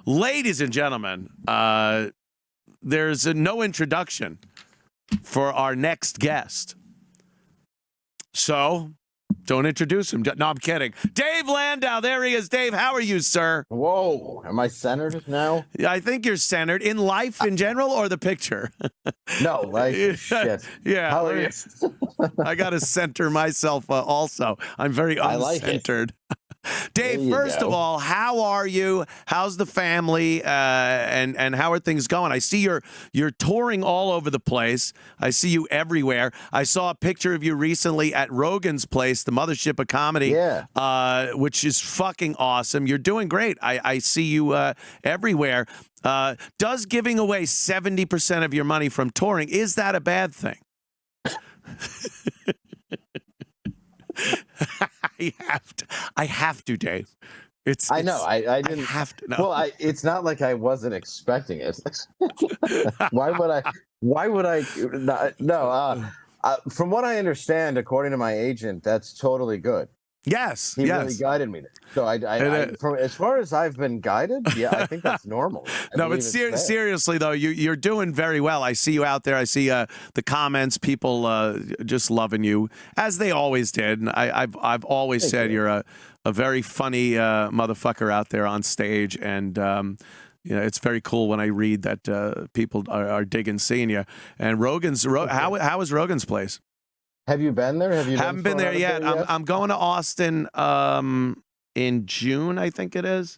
Ladies and gentlemen, there's no introduction for our next guest. So, don't introduce him. No, I'm kidding. Dave Landau, there he is. Dave, how are you, sir? Whoa, am I centered now? I think you're centered in life in general or the picture? No, life. Shit. Yeah. How are you? I got to center myself also. I'm very uncentered. Dave, first of all, how are you? How's the family? And how are things going? I see you're touring all over the place. I see you everywhere. I saw a picture of you recently at Rogan's place, the mothership of comedy, which is fucking awesome. You're doing great. I see you everywhere. Does giving away 70% of your money from touring, is that a bad thing? I have to, Dave. I know. I didn't have to know. Well, it's not like I wasn't expecting it. Why would I not? No. From what I understand, according to my agent, that's totally good. Yes, he really guided me there. So from as far as I've been guided, I think that's normal. No, but seriously though, you're doing very well. I see you out there. I see the comments, people just loving you as they always did. And I've always said you're a very funny motherfucker out there on stage, and it's very cool when I read that people are digging seeing you. And how is Rogan's place? Have you been there? Haven't been there yet. I'm going to Austin in June, I think it is.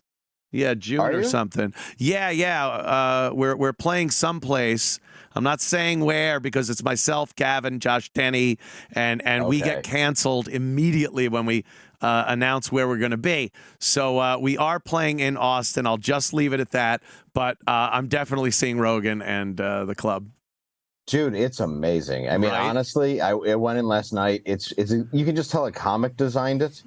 Yeah, June or something. Yeah. We're playing someplace. I'm not saying where because it's myself, Gavin, Josh Denny, and we get canceled immediately when we announce where we're going to be. So we are playing in Austin. I'll just leave it at that. But I'm definitely seeing Rogan and the club. Dude, it's amazing. I mean, honestly, I went in last night. You can just tell a comic designed it,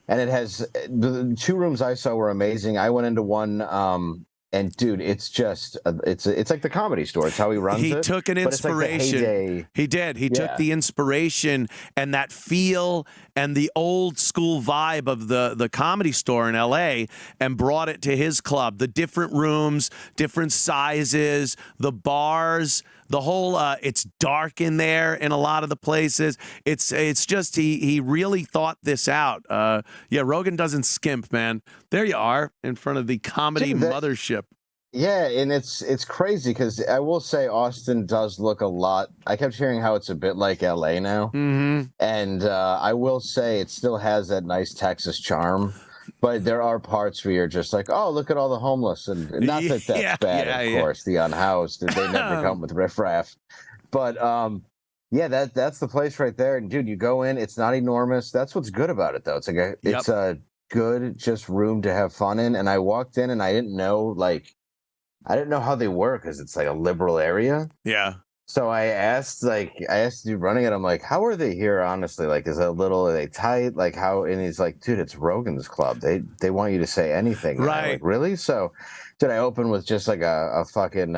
and it has the two rooms I saw were amazing. I went into one, and dude, it's just it's like the Comedy Store. It's how he runs it. He took an inspiration. Like he did. He took the inspiration and that feel and the old school vibe of the Comedy Store in L.A. and brought it to his club. The different rooms, different sizes, the bars. The whole it's dark in there in a lot of the places. It's just he really thought this out. Rogan doesn't skimp, man. There you are in front of the comedy mothership. Yeah, and it's crazy because I will say Austin does look a lot. I kept hearing how it's a bit like LA now, and I will say it still has that nice Texas charm. But there are parts where you're just like, oh, look at all the homeless. And not that that's bad, of course, the unhoused. They never come with riffraff. But, that's the place right there. And, dude, you go in. It's not enormous. That's what's good about it, though. It's like it's a good just room to have fun in. And I walked in, and I didn't know how they work because it's like a liberal area. Yeah. So I asked the dude running it, I'm like, how are they here, honestly? Like, are they tight? Like, how? And he's like, dude, it's Rogan's club. They want you to say anything. Right. And I'm like, really? So, did I open with just like a fucking,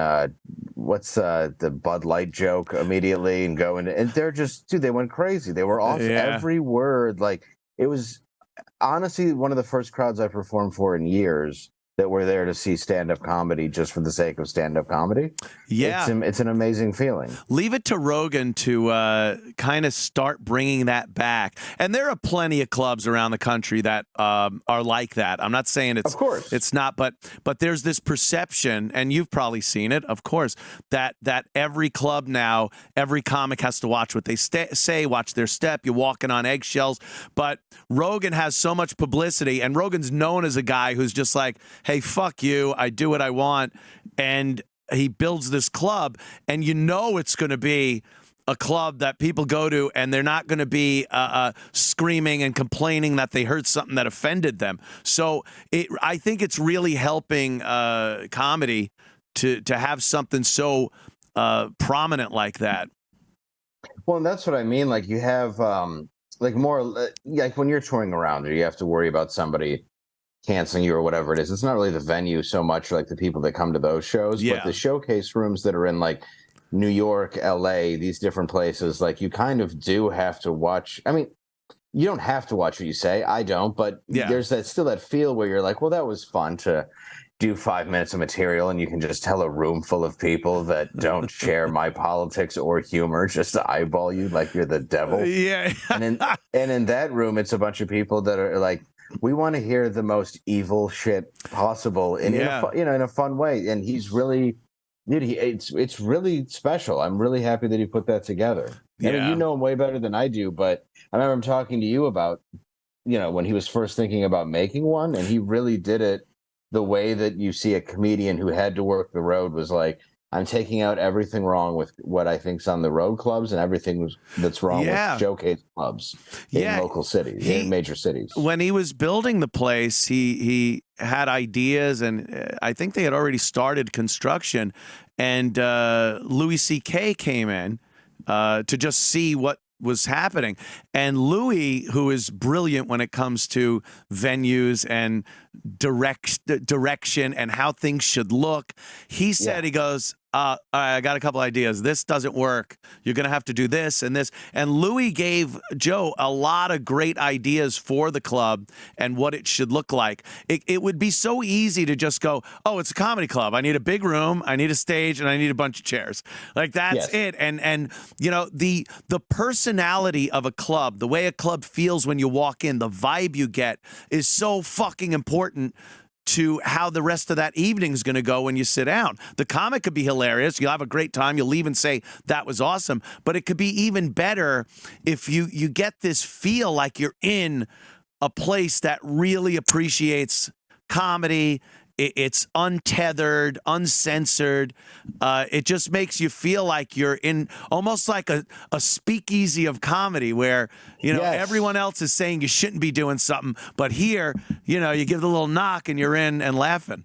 what's the Bud Light joke immediately and go into, and they're just, dude, they went crazy. They were off every word. Like, it was honestly one of the first crowds I performed for in years that were there to see stand-up comedy just for the sake of stand-up comedy. Yeah. It's an amazing feeling. Leave it to Rogan to kind of start bringing that back. And there are plenty of clubs around the country that are like that. I'm not saying it's not, but there's this perception, and you've probably seen it, of course, that every club now, every comic has to watch what they say, watch their step. You're walking on eggshells. But Rogan has so much publicity, and Rogan's known as a guy who's just like, hey, fuck you, I do what I want, and he builds this club, and it's going to be a club that people go to, and they're not going to be screaming and complaining that they heard something that offended them. So I think it's really helping comedy to have something so prominent like that. Well, and that's what I mean. Like, you have more like when you're touring around, you have to worry about somebody canceling you or whatever it is. It's not really the venue so much, like the people that come to those shows, but the showcase rooms that are in like New York, LA, these different places, like you kind of do have to watch. I mean, you don't have to watch what you say. I don't, but there's still that feel where you're like, well, that was fun to do 5 minutes of material and you can just tell a room full of people that don't share my politics or humor just to eyeball you like you're the devil. Yeah. and in that room, it's a bunch of people that are like, we want to hear the most evil shit possible in a fun way. And he's really, dude, it's really special. I'm really happy that he put that together. I mean, you know him way better than I do, but I remember him talking to you about, when he was first thinking about making one, and he really did it the way that you see a comedian who had to work the road was like, I'm taking out everything wrong with what I think's on the road clubs and everything that's wrong with showcase clubs in local cities, in major cities. When he was building the place, he had ideas, and I think they had already started construction. And Louis C.K. came in to just see what was happening. And Louis, who is brilliant when it comes to venues and direction and how things should look, he said, he goes, I got a couple ideas. This doesn't work. You're going to have to do this and this. And Louis gave Joe a lot of great ideas for the club and what it should look like. It would be so easy to just go, oh, it's a comedy club. I need a big room. I need a stage, and I need a bunch of chairs. Like, that's it. And the personality of a club, the way a club feels when you walk in, the vibe you get is so fucking important to how the rest of that evening is going to go when you sit down. The comic could be hilarious. You'll have a great time. You'll leave and say, that was awesome. But it could be even better if you get this feel like you're in a place that really appreciates comedy. It's untethered, uncensored. It just makes you feel like you're in almost like a speakeasy of comedy where, everyone else is saying you shouldn't be doing something. But here, you give the little knock and you're in and laughing.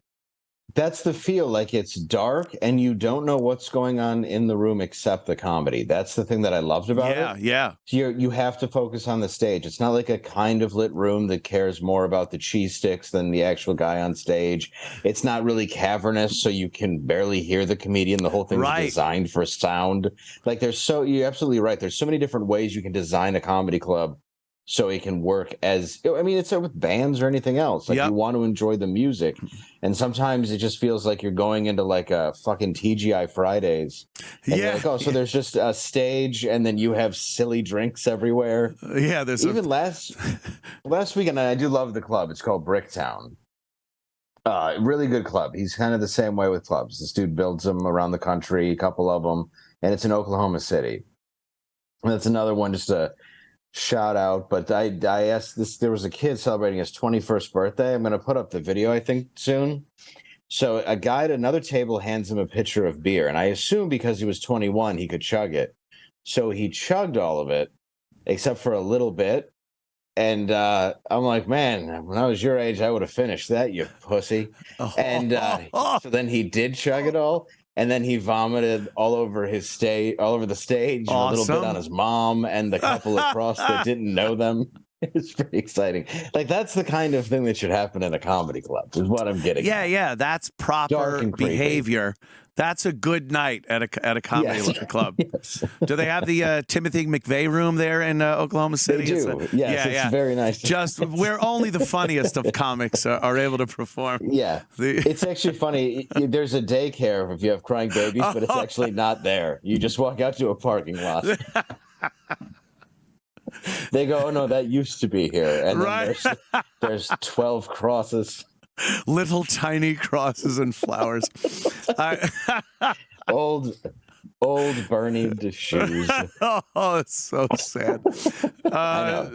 That's the feel. Like, it's dark and you don't know what's going on in the room except the comedy. That's the thing that I loved about it. Yeah. You have to focus on the stage. It's not like a kind of lit room that cares more about the cheese sticks than the actual guy on stage. It's not really cavernous, so you can barely hear the comedian. The whole thing's designed for sound. Like, you're absolutely right. There's so many different ways you can design a comedy club so it can work it's with bands or anything else. Like, you want to enjoy the music. And sometimes it just feels like you're going into like a fucking TGI Fridays. And you're like, oh, so there's just a stage and then you have silly drinks everywhere. There's even last weekend, I do love the club. It's called Bricktown. Really good club. He's kind of the same way with clubs. This dude builds them around the country, a couple of them, and it's in Oklahoma City. And that's another one, just a shout out. But I asked this, there was a kid celebrating his 21st birthday. I'm going to put up the video, I think, soon. So a guy at another table hands him a pitcher of beer, and I assume because he was 21 he could chug it, so he chugged all of it except for a little bit. And I'm like, man, when I was your age I would have finished that, you pussy. And so then he did chug it all, and then he vomited all over the stage, and a little bit on his mom and the couple across that didn't know them. It's pretty exciting. Like, that's the kind of thing that should happen in a comedy club, is what I'm getting at. Yeah, that's proper behavior. That's a good night at a comedy club. Do they have the Timothy McVeigh room there in Oklahoma City? They do. It's very nice. Just where only the funniest of comics are able to perform. It's actually funny. There's a daycare if you have crying babies, but it's actually not there. You just walk out to a parking lot. They go, oh no, that used to be here, and then there's 12 crosses, little tiny crosses and flowers. Old burning shoes. Oh, it's so sad.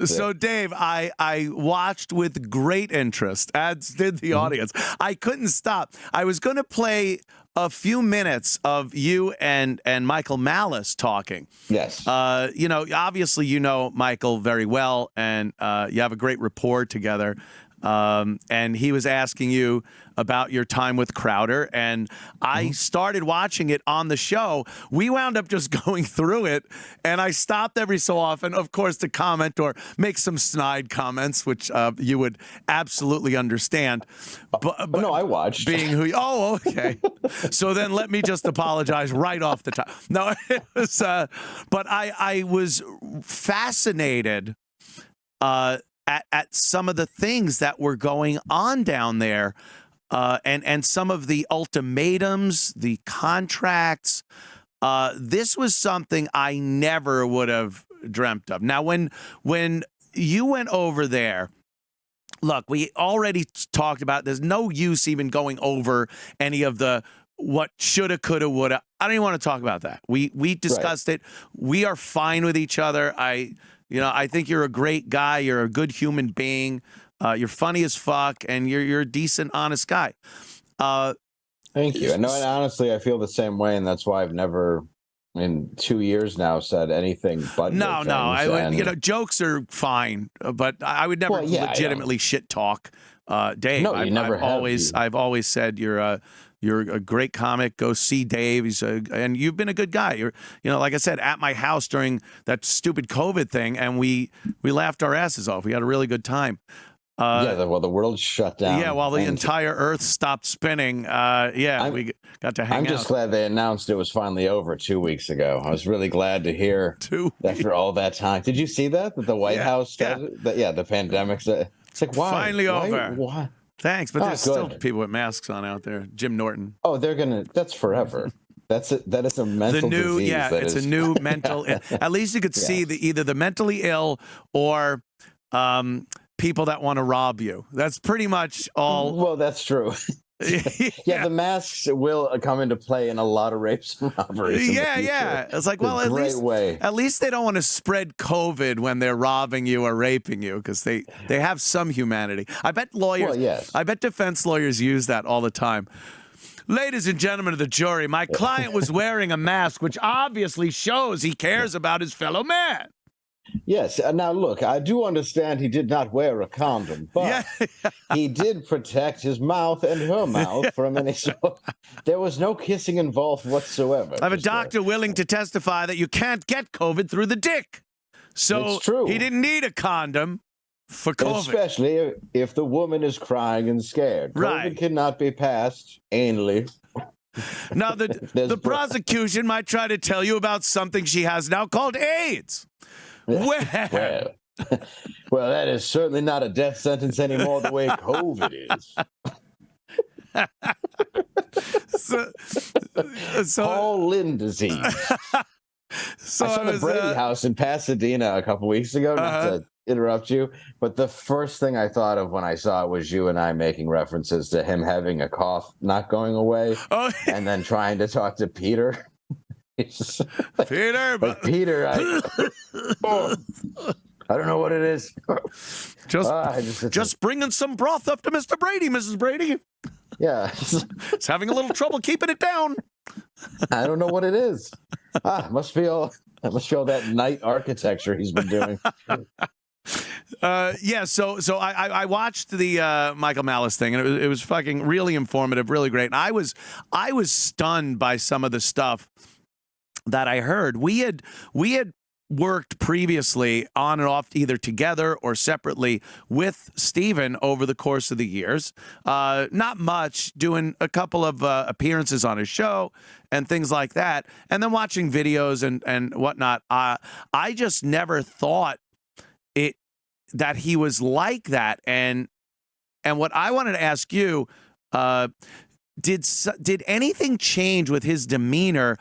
So Dave, I watched with great interest, as did the audience. I couldn't stop. I was going to play a few minutes of you and Michael Malice talking. Yes. Obviously you know Michael very well, and you have a great rapport together. And he was asking you about your time with Crowder, and I started watching it on the show. We wound up just going through it, and I stopped every so often, of course, to comment or make some snide comments, which you would absolutely understand. But no, I watched. Being who? Oh, okay. So then let me just apologize right off the top. No, it was. But I was fascinated. At some of the things that were going on down there. and some of the ultimatums, the contracts. This was something I never would have dreamt of. Now, when you went over there, look, we already talked about. There's no use even going over any of the what shoulda, coulda, woulda. I don't even want to talk about that. We discussed it. We are fine with each other. I think you're a great guy. You're a good human being. You're funny as fuck, and you're a decent, honest guy. Thank you. And honestly, I feel the same way, and that's why I've never, in 2 years now, said anything but no. I would, and... jokes are fine, but I would never legitimately shit talk. Dave, no, you never have. I've always said you're a great comic. Go see Dave. And you've been a good guy. You're, like I said, at my house during that stupid COVID thing, and we laughed our asses off. We had a really good time. The world shut down. Yeah, while the entire Earth stopped spinning. We got to hang out. I'm just glad they announced it was finally over 2 weeks ago. I was really glad to hear after all that time. Did you see that the White House said the pandemic's it's like, why? Finally over. Why? Thanks, but there's still people with masks on out there. Jim Norton. Oh, that's forever. That is a mental disease. It's a new mental. At least you could see either the mentally ill or people that want to rob you. That's pretty much all. Well, that's true. The masks will come into play in a lot of rapes and robberies. It's like, well, at least they don't want to spread COVID when they're robbing you or raping you, because they have some humanity. I bet lawyers, I bet defense lawyers use that all the time. Ladies and gentlemen of the jury, my client was wearing a mask, which obviously shows he cares about his fellow man. Yes. Now, look, I do understand he did not wear a condom, but he did protect his mouth and her mouth from any sort. There was no kissing involved whatsoever. I have a doctor willing to testify that you can't get COVID through the dick. So it's true. He didn't need a condom for COVID. Especially if the woman is crying and scared. COVID cannot be passed anally. Now, the prosecution might try to tell you about something she has now called AIDS. Well, that is certainly not a death sentence anymore the way COVID is. Paul Lynn disease. I saw the Brady House in Pasadena a couple weeks ago, not to interrupt you, but the first thing I thought of when I saw it was you and I making references to him having a cough not going away, and then trying to talk to Peter. Peter, I don't know what it is. Just bringing some broth up to Mr. Brady, Mrs. Brady. Yeah, he's having a little trouble keeping it down. I don't know what it is. Must be all that night architecture he's been doing. So I watched the Michael Malice thing, and it was fucking really informative, really great. And I was stunned by some of the stuff that I heard. We had worked previously on and off, either together or separately, with Steven over the course of the years. Not much, doing a couple of appearances on his show and things like that, and then watching videos and whatnot. I just never thought that he was like that. And what I wanted to ask you, did anything change with his demeanor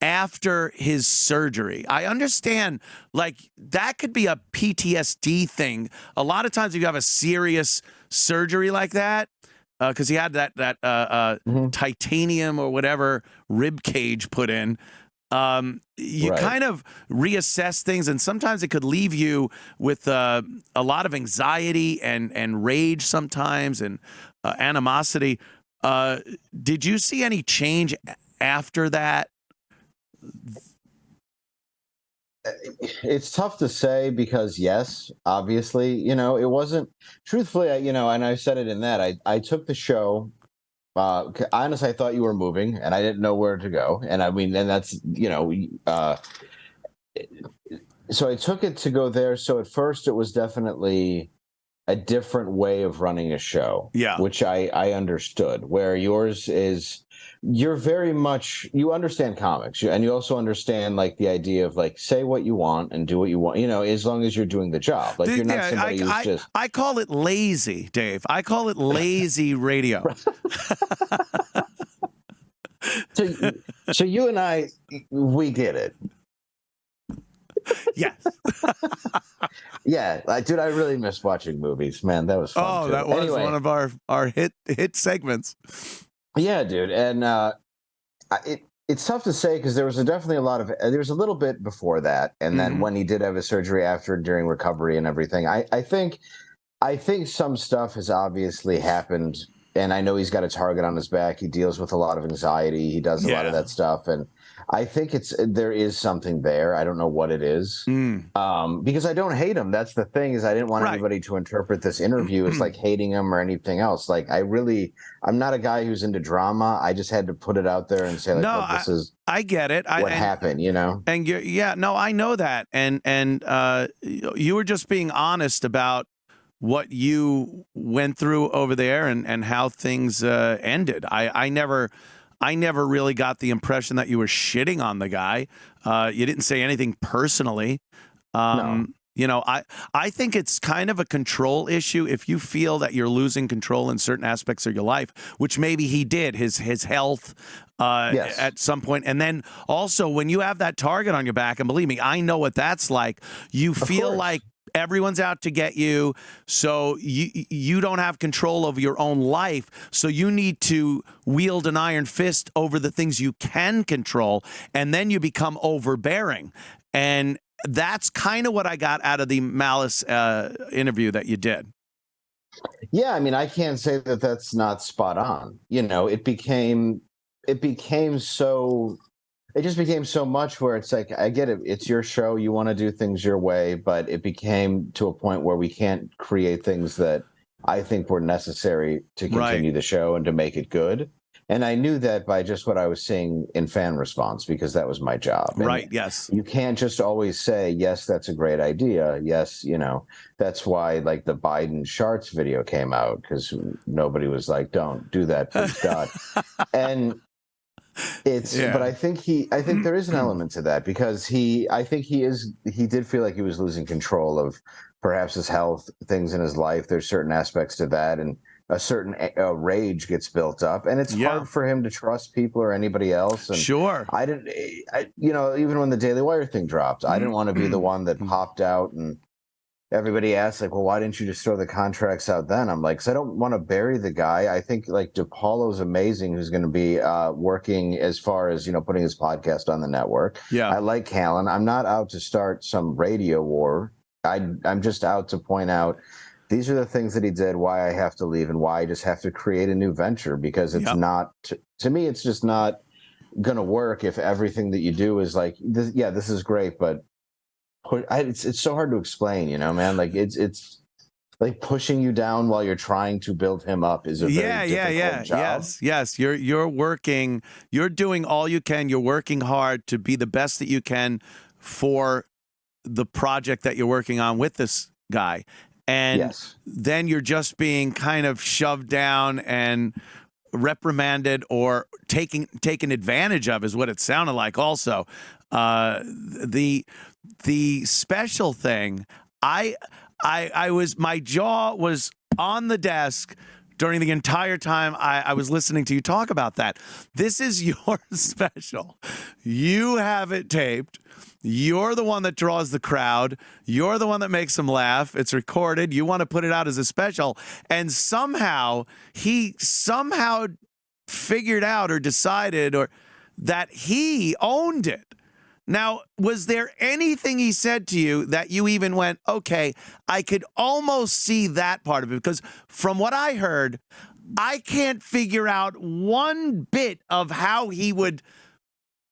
after his surgery? I understand, like, that could be a PTSD thing. A lot of times if you have a serious surgery like that, because he had that titanium or whatever rib cage put in, you kind of reassess things, and sometimes it could leave you with a lot of anxiety and rage sometimes, and animosity. Did you see any change after that? It's tough to say because, yes, obviously, it wasn't, truthfully, and I said it in that, I took the show, honestly, I thought you were moving and I didn't know where to go. And I mean, and that's, so I took it to go there. So at first it was definitely a different way of running a show. Yeah. Which I understood, where yours is, you're very much, you understand comics, and you also understand like the idea of like, say what you want and do what you want, as long as you're doing the job. Like you're not somebody who's just. I call it lazy, Dave. I call it lazy radio. So you and I, we get it. Yes. Yeah, dude, I really miss watching movies, man. That was fun. Oh, that was one of our hit segments. Yeah, dude, and it's tough to say because there was definitely a lot of there was a little bit before that, and then when he did have his surgery after during recovery and everything, I think some stuff has obviously happened, and I know he's got a target on his back. He deals with a lot of anxiety. He does a lot of that stuff, and I think there is something there. I don't know what it is, because I don't hate him. That's the thing, is I didn't want anybody to interpret this interview as like hating him or anything else. Like I'm not a guy who's into drama. I just had to put it out there and say like, look, this is. I get it. What happened, And I know that, and you were just being honest about what you went through over there and how things ended. I never really got the impression that you were shitting on the guy. You didn't say anything personally. No. I think it's kind of a control issue. If you feel that you're losing control in certain aspects of your life, which maybe he did, his health at some point. And then also when you have that target on your back, and believe me, I know what that's like, you feel like everyone's out to get you, so you don't have control of your own life, so you need to wield an iron fist over the things you can control, and then you become overbearing. And that's kind of what I got out of the Malice interview that you did. Yeah, I mean, I can't say that that's not spot on. It just became so much where it's like, I get it. It's your show. You want to do things your way, but it became to a point where we can't create things that I think were necessary to continue the show and to make it good. And I knew that by just what I was seeing in fan response, because that was my job. And yes. You can't just always say, yes, that's a great idea. Yes, that's why like the Biden Sharts video came out, because nobody was like, don't do that, please, God. And but I think there is an element to that, because he did feel like he was losing control of perhaps his health, things in his life. There's certain aspects to that, and a certain rage gets built up, and it's hard for him to trust people or anybody else. And even when the Daily Wire thing dropped, I didn't want to be the one that popped out and everybody asks like, well, why didn't you just throw the contracts out then? I'm like, because I don't want to bury the guy. I think like DePaulo's amazing, who's going to be working as far as, putting his podcast on the network. Yeah. I like Callan. I'm not out to start some radio war. I'm just out to point out these are the things that he did, why I have to leave, and why I just have to create a new venture, because it's not, to me, it's just not going to work if everything that you do is like, this is great, but it's so hard to explain, man. Like it's like pushing you down while you're trying to build him up is a very difficult job. Yes. You're working. You're doing all you can. You're working hard to be the best that you can for the project that you're working on with this guy, and then you're just being kind of shoved down and reprimanded or taken advantage of, is what it sounded like. Also, the special thing, my jaw was on the desk during the entire time I was listening to you talk about that. This is your special. You have it taped. You're the one that draws the crowd. You're the one that makes them laugh. It's recorded. You want to put it out as a special. And he figured out or decided that he owned it. Now, was there anything he said to you that you even went, okay, I could almost see that part of it? Because from what I heard, I can't figure out one bit of how he would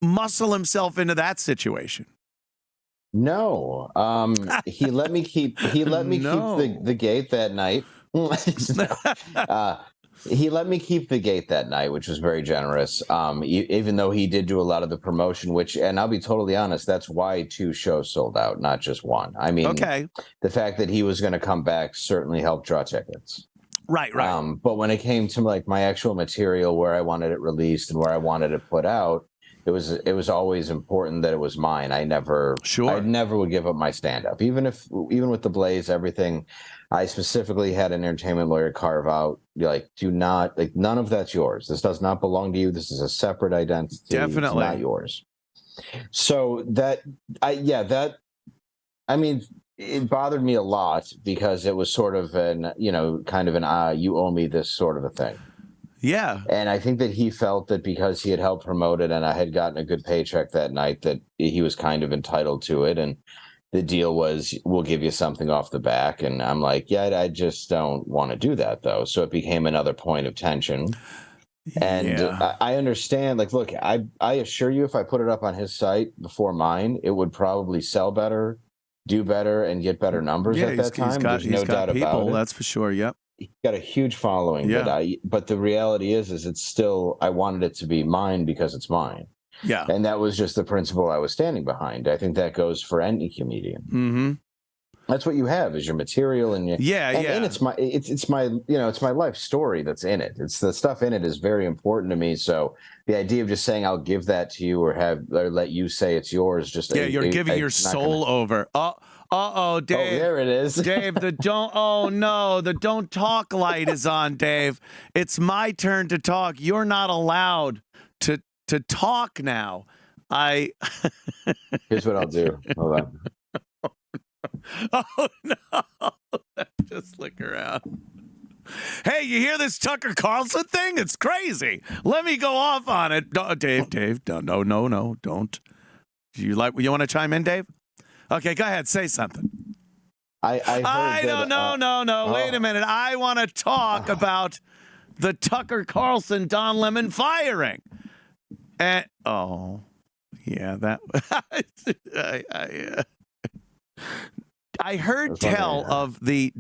muscle himself into that situation. No, he let me keep the gate that night. He let me keep the gate that night, which was very generous. Even though he did do a lot of the promotion, and I'll be totally honest, that's why 2 shows sold out, not just 1. I mean, the fact that he was going to come back certainly helped draw tickets. Right. But when it came to like my actual material, where I wanted it released and where I wanted it put out, it was always important that it was mine. I never would give up my stand-up, even with the Blaze, everything. I specifically had an entertainment lawyer carve out, like, do not, like, none of that's yours. This does not belong to you. This is a separate identity. Definitely. It's not yours. So it bothered me a lot because it was sort of kind of an you owe me this sort of a thing. Yeah. And I think that he felt that because he had helped promote it and I had gotten a good paycheck that night, that he was kind of entitled to it. And the deal was, we'll give you something off the back. And I'm like, yeah, I just don't want to do that, though. So it became another point of tension. And I understand, like, look, I assure you, if I put it up on his site before mine, it would probably sell better, do better, and get better numbers at that time. There's no doubt about it. That's for sure. Yep. He's got a huge following. Yeah. But the reality is it's still, I wanted it to be mine because it's mine. Yeah. And that was just the principle I was standing behind. I think that goes for any comedian. Mm-hmm. That's what you have, is your material and and it's my it's my life story that's in it. It's the stuff in it is very important to me. So the idea of just saying I'll give that to you or let you say it's yours, just you're giving your soul over. Dave. Oh, there it is. Dave, the don't talk light is on, Dave. It's my turn to talk. You're not allowed to talk now. Here's what I'll do. Hold on. Oh no. Just look around. Hey, you hear this Tucker Carlson thing? It's crazy. Let me go off on it. No, Dave, no, don't. You want to chime in, Dave? Okay, go ahead, say something. I don't know. Wait a minute. I want to talk about the Tucker Carlson Don Lemon firing. And that I heard tell of the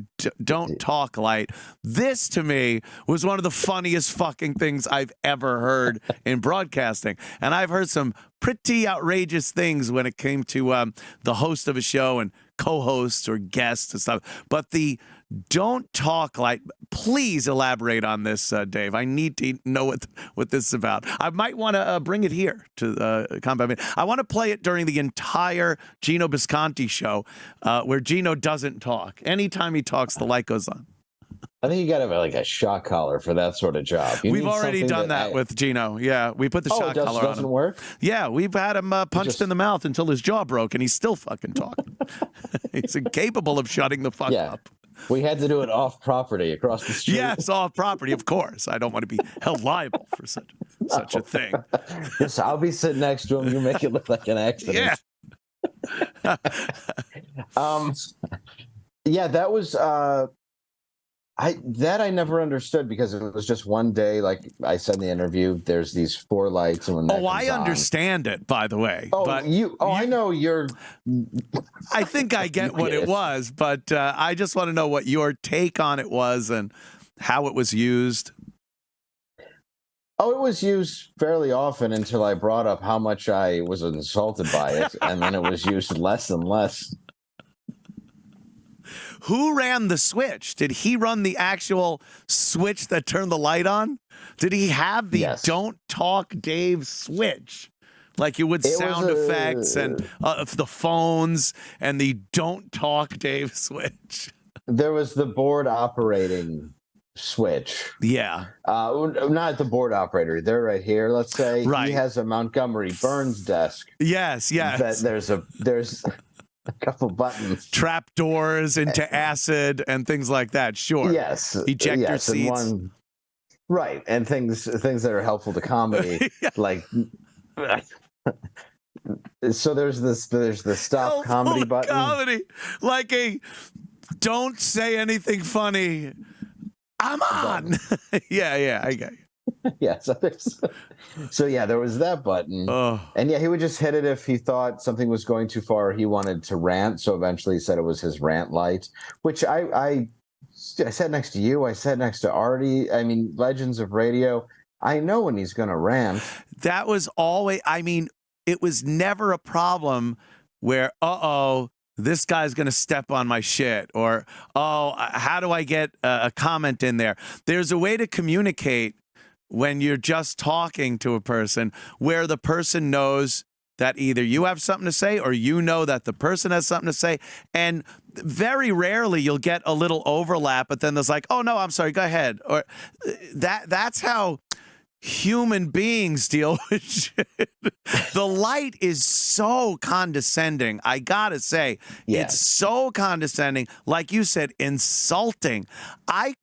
don't talk light. This, to me, was one of the funniest fucking things I've ever heard in broadcasting. And I've heard some pretty outrageous things when it came to the host of a show and co-hosts or guests and stuff. But the don't talk light, please elaborate on this, Dave. I need to know what this is about. I might want to bring it here to Combat. I want to play it during the entire Gino Bisconti show where Gino doesn't talk. Anytime he talks, the light goes on. I think you got to have like a shock collar for that sort of job. We've already done that with Gino. Yeah, we put the shock collar on him. Doesn't work? Yeah, we've had him punched in the mouth until his jaw broke, and he's still fucking talking. He's incapable of shutting the fuck up. We had to do it off property across the street. Yes, off property, of course. I don't want to be held liable for such a thing. Yes, I'll be sitting next to him. You make it look like an accident. Yeah. That was I never understood, because it was just one day, like I said in the interview, there's these 4 lights, and when that I understand it, by the way. I know you're. I think I get what it was, but I just want to know what your take on it was and how it was used. Oh, it was used fairly often until I brought up how much I was insulted by it, and then it was used less and less. Who ran the switch? Did he run the actual switch that turned the light on? Did he have the don't talk Dave switch? Like you would sound effects and the phones and the don't talk Dave switch. There was the board operating switch. Yeah. Not the board operator. They're right here. Let's say he has a Montgomery Burns desk. Yes. That there's a couple buttons, trap doors into acid and things like that. Sure. Yes. Ejector seats. Right. And things that are helpful to comedy. Like, so there's the stop comedy button. Comedy. Like a don't say anything funny. I'm on. Yeah. I got you. Yeah, there was that button, and he would just hit it if he thought something was going too far. He wanted to rant, so eventually he said it was his rant light, which I sat next to you. I sat next to Artie. I mean, legends of radio. I know when he's going to rant. That was always, I mean, it was never a problem where, this guy's going to step on my shit, or, how do I get a comment in there? There's a way to communicate when you're just talking to a person where the person knows that either you have something to say or you know that the person has something to say. And very rarely you'll get a little overlap, but then there's like, oh, no, I'm sorry, go ahead. Or that's how human beings deal with shit. The light is so condescending. I gotta say, it's so condescending. Like you said, insulting. I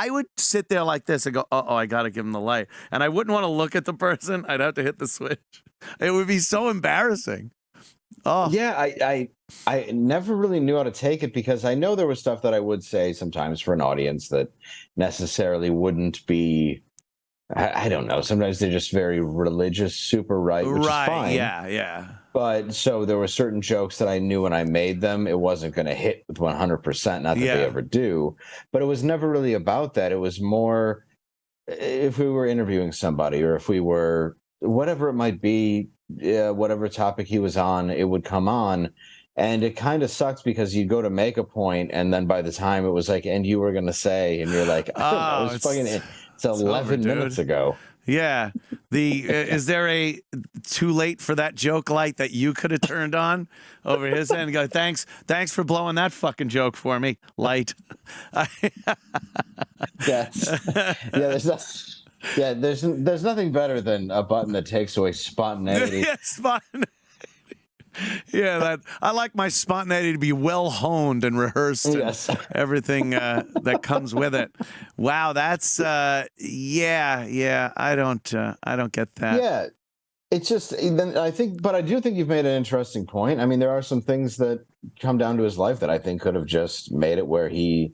would sit there like this and go, I gotta give him the light. And I wouldn't want to look at the person. I'd have to hit the switch. It would be so embarrassing. Oh. Yeah, I never really knew how to take it, because I know there was stuff that I would say sometimes for an audience that necessarily wouldn't be, I don't know. Sometimes they're just very religious, super right, which is fine. Yeah. But so there were certain jokes that I knew when I made them, it wasn't going to hit with 100%, not that they ever do. But it was never really about that. It was more if we were interviewing somebody, or if we were, whatever it might be, whatever topic he was on, it would come on. And it kind of sucks, because you'd go to make a point, and then by the time it was like, and you were going to say, and you're like, I don't know, it's 11 minutes ago. Yeah. Is there a too late for that joke light that you could have turned on over his end and go, thanks for blowing that fucking joke for me, light. There's nothing better than a button that takes away spontaneity. Yeah, I like my spontaneity to be well honed and rehearsed. Yes. And everything that comes with it. Wow, that's I don't get that. Yeah, it's just, then I do think you've made an interesting point. I mean, there are some things that come down to his life that I think could have just made it where he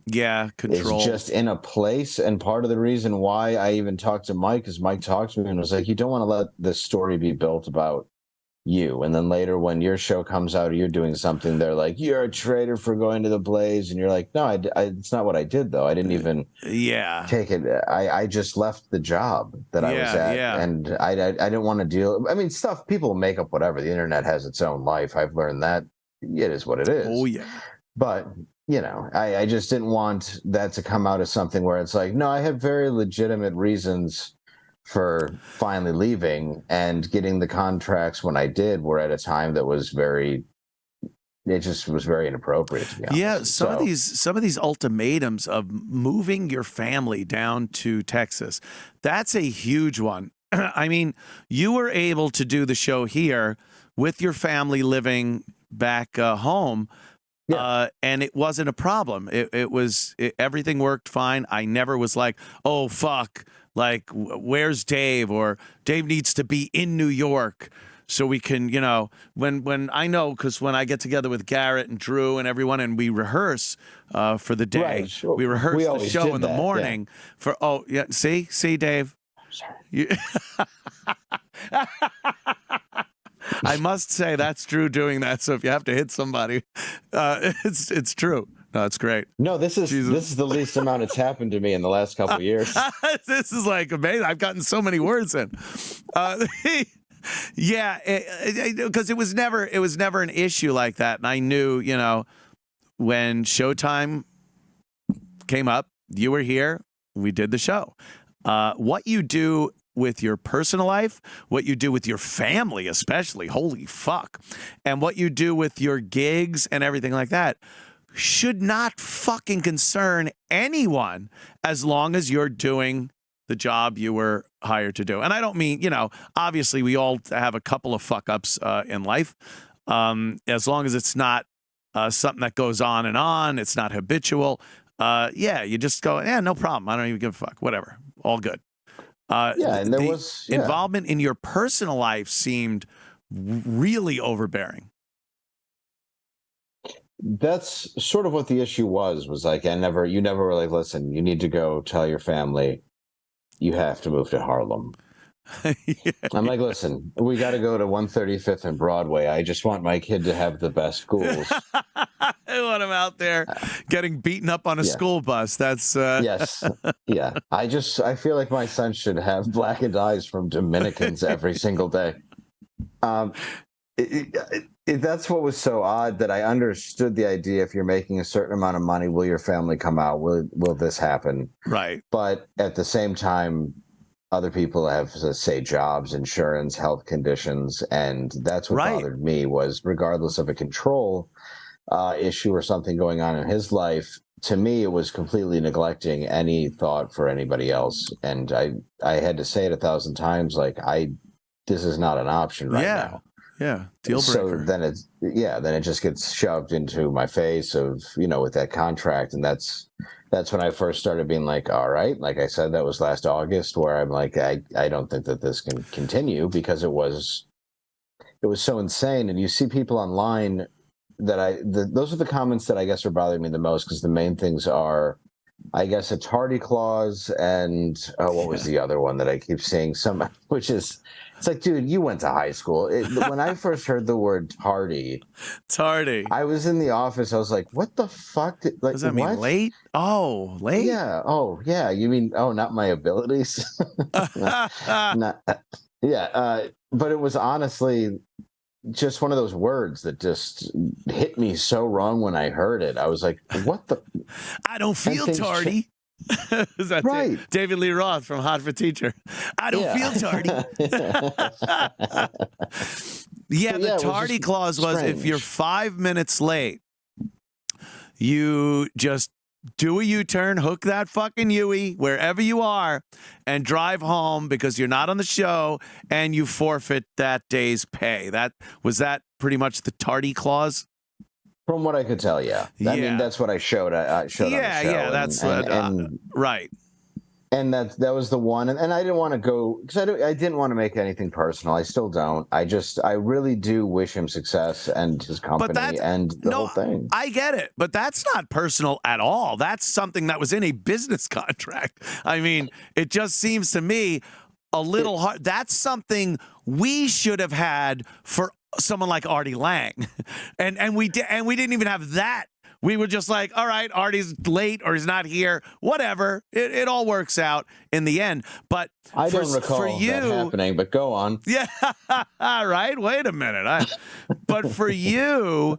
control. is just in a place. And part of the reason why I even talked to Mike is Mike talked to me and was like, you don't want to let this story be built about you. And then later when your show comes out or you're doing something, they're like, you're a traitor for going to the Blaze. And you're like, no, it's not what I did, though. I didn't even take it. I just left the job that I was at. And I didn't want to deal. I mean, people make up whatever. The internet has its own life. I've learned that it is what it is. Oh, yeah. But, I just didn't want that to come out as something where it's like, no, I had very legitimate reasons for finally leaving, and getting the contracts when I did were at a time that was very inappropriate, to be honest. Yeah, some of these ultimatums of moving your family down to Texas, that's a huge one. I mean, you were able to do the show here with your family living back home. And it wasn't a problem. Everything worked fine. I never was like, oh, fuck, like, where's Dave? Or Dave needs to be in New York so we can, when I know, because when I get together with Garrett and Drew and everyone and we rehearse for the day, right, sure. We rehearse the show in the morning see, Dave. I'm sorry. I must say that's Drew doing that. So if you have to hit somebody, it's true. No, it's great. No, this is the least amount it's happened to me in the last couple of years. This is like amazing. I've gotten so many words in. Because it was never an issue like that. And I knew, when Showtime came up, you were here, we did the show. What you do with your personal life, what you do with your family, especially, holy fuck, and what you do with your gigs and everything like that should not fucking concern anyone as long as you're doing the job you were hired to do. And I don't mean, obviously we all have a couple of fuck ups in life. As long as it's not something that goes on and on, it's not habitual. You just go, no problem. I don't even give a fuck. Whatever. All good. And there was involvement in your personal life seemed really overbearing. That's sort of what the issue was like, you never were like, listen, you need to go tell your family you have to move to Harlem. I'm like, listen, we got to go to 135th and Broadway. I just want my kid to have the best schools. I want him out there getting beaten up on a school bus. That's yes, yeah. I feel like my son should have blackened eyes from Dominicans every single day. That's what was so odd, that I understood the idea. If you're making a certain amount of money, will your family come out? Will this happen? Right. But at the same time, other people have, say, jobs, insurance, health conditions, and that's what bothered me. Was regardless of a control issue or something going on in his life, to me it was completely neglecting any thought for anybody else. And I had to say it 1,000 times, like, this is not an option right now. Yeah, deal breaker. So then it just gets shoved into my face of, with that contract. And that's when I first started being like, all right, like I said, that was last August, where I'm like, I don't think that this can continue, because it was so insane. And you see people online that those are the comments that I guess are bothering me the most, because the main things are, I guess, a tardy clause, and what was the other one that I keep seeing? Which is, it's like, dude, you went to high school. When I first heard the word tardy, I was in the office. I was like, what the fuck? Does that mean late? Oh, late? Yeah. Oh, yeah. You mean, not my abilities? Yeah. But it was honestly just one of those words that just hit me so wrong when I heard it. I was like, what the? I don't feel tardy. Is that right? David Lee Roth from Hot for Teacher. I don't feel tardy. The tardy clause was, if you're 5 minutes late, you just do a U-turn, hook that fucking Yui wherever you are, and drive home, because you're not on the show, and you forfeit that day's pay. Was that pretty much the tardy clause? From what I could tell, yeah. I mean, that's what I showed. I showed on the show. Yeah, that's right. And that was the one. And I didn't want to go, because I didn't want to make anything personal. I still don't. I really do wish him success and his company and the whole thing. I get it, but that's not personal at all. That's something that was in a business contract. I mean, it just seems to me a little hard. That's something we should have had for someone like Artie Lang, and we didn't even have that. We were just like, all right, Artie's late or he's not here, whatever. It all works out in the end. But I don't recall that happening. But go on. Yeah, right. Wait a minute. But for you,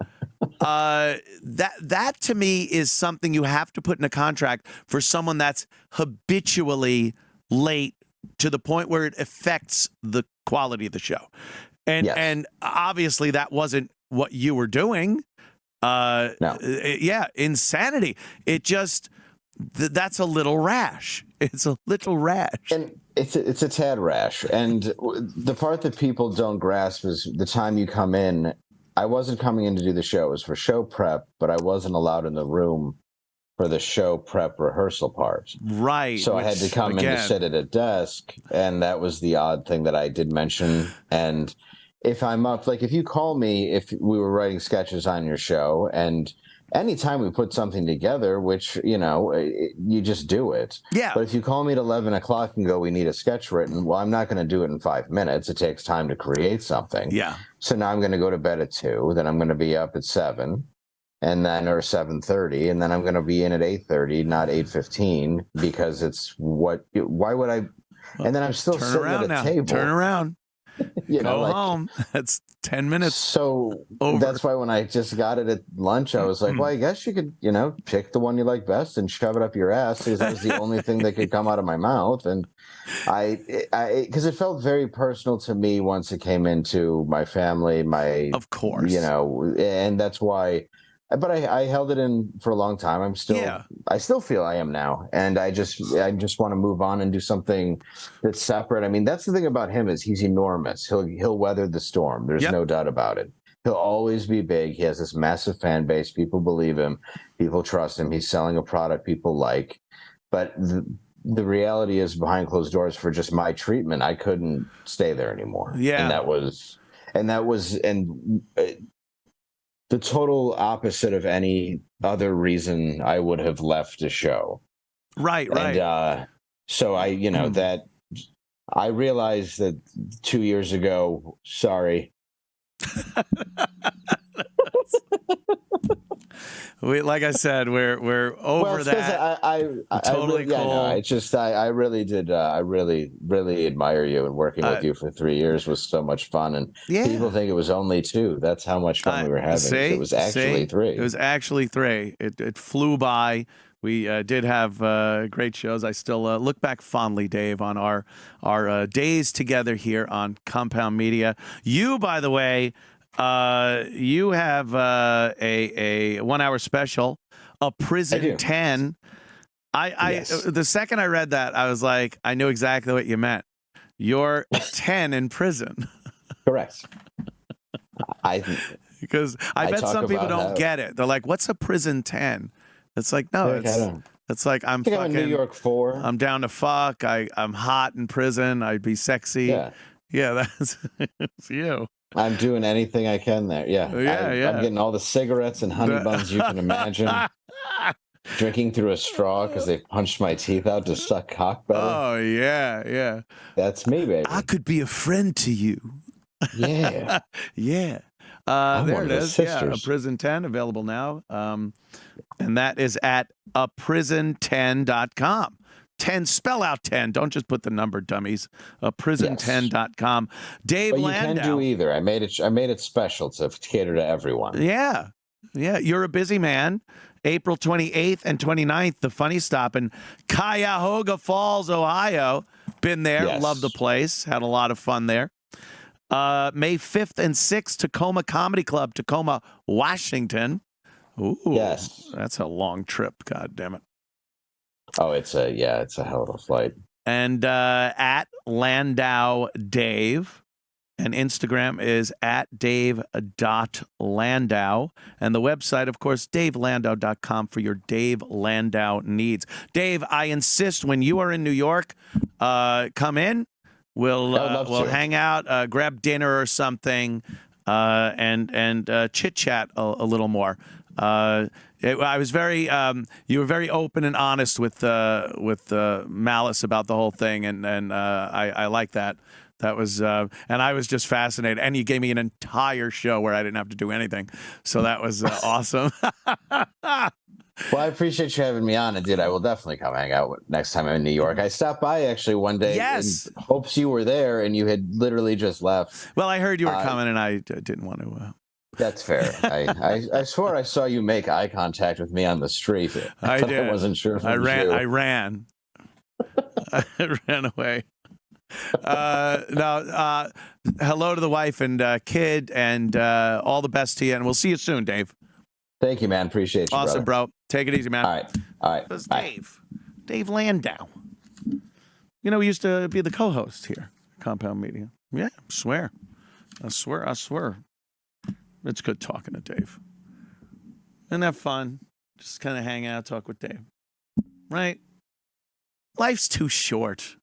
that to me is something you have to put in a contract for someone that's habitually late to the point where it affects the quality of the show. And obviously that wasn't what you were doing. No. Insanity. It just, that's a little rash. It's a little rash. And it's a tad rash. And the part that people don't grasp is the time you come in. I wasn't coming in to do the show. It was for show prep, but I wasn't allowed in the room for the show prep rehearsal part. Right. So I had to come in to sit at a desk, and that was the odd thing that I did mention. And if I'm up, like if you call me, if we were writing sketches on your show, and anytime we put something together, which, you just do it. Yeah. But if you call me at 11 o'clock and go, we need a sketch written, well, I'm not going to do it in 5 minutes. It takes time to create something. Yeah. So now I'm going to go to bed at 2, then I'm going to be up at 7. And then, or 7:30, and then I'm going to be in at 8:30, not 8:15, because why would I? And then I'm still sitting at a table. Turn around. Go home. That's 10 minutes. So over. That's why when I just got it at lunch, I was like, well, I guess you could, pick the one you like best and shove it up your ass, because that was the only thing that could come out of my mouth. And because it felt very personal to me once it came into my family, of course, and that's why. But I held it in for a long time. I still feel I am now. And I just want to move on and do something that's separate. I mean, that's the thing about him, is he's enormous. He'll weather the storm. There's no doubt about it. He'll always be big. He has this massive fan base. People believe him. People trust him. He's selling a product people like. But the reality is, behind closed doors, for just my treatment, I couldn't stay there anymore. Yeah. And that was the total opposite of any other reason I would have left a show. Right. And so that I realized that 2 years ago, sorry. like I said, we're over that. Totally really, cool. no, it's just I really did. I really admire you, and working with you for 3 years was so much fun. And people think it was only 2. That's how much fun we were having. It was actually 3. It was actually 3. It flew by. We did have great shows. I still look back fondly, Dave, on our days together here on Compound Media. You, by the way, you have a 1 hour special, A Prison 10. The second I read that, I was like, I knew exactly what you meant. You're 10 in prison. Correct. Because I bet some people don't get it. They're like, "What's a prison 10?" It's like, no, it's like I'm fucking New York 4. I'm down to fuck. I'm hot in prison. I'd be sexy. Yeah, that's it's you. I'm doing anything I can there. I'm getting all the cigarettes and honey buns you can imagine. Drinking through a straw because they punched my teeth out to suck cock better. Oh yeah. That's me, baby. I could be a friend to you. Yeah. Yeah. There it is. Yeah, A Prison 10 available now. And that is at aprison10.com. 10, spell out 10. Don't just put the number, dummies. Aprison10.com. Dave Landau. You can do either. I made it special to cater to everyone. Yeah. You're a busy man. April 28th and 29th, the Funny Stop in Cuyahoga Falls, Ohio. Been there. Love the place. Had a lot of fun there. May 5th and 6th, Tacoma Comedy Club, Tacoma, Washington. Ooh, that's a long trip. God damn it. Oh, it's a hell of a flight. And at Landau Dave, and Instagram is at Dave.Landau. And the website, of course, DaveLandau.com for your Dave Landau needs. Dave, I insist when you are in New York, come in. We'll hang out, grab dinner or something, and chit chat a little more. I was very you were very open and honest with Malice about the whole thing, and I like that. That was and I was just fascinated, and you gave me an entire show where I didn't have to do anything, so that was awesome. Well, I appreciate you having me on, and dude, I will definitely come hang out next time I'm in New York. I stopped by actually one day in hopes you were there, and you had literally just left. Well, I heard you were coming, and I didn't want to. That's fair. I swore I saw you make eye contact with me on the street. I did. I wasn't sure if I ran. I ran away. Now, hello to the wife and kid, and all the best to you, and we'll see you soon, Dave. Thank you, man. Appreciate you. Awesome, bro. Take it easy, man. All right. This is Dave Landau. You know, he used to be the co-host here, Compound Media. Yeah, I swear. It's good talking to Dave. Isn't that fun? Just kind of hang out, talk with Dave. Right? Life's too short.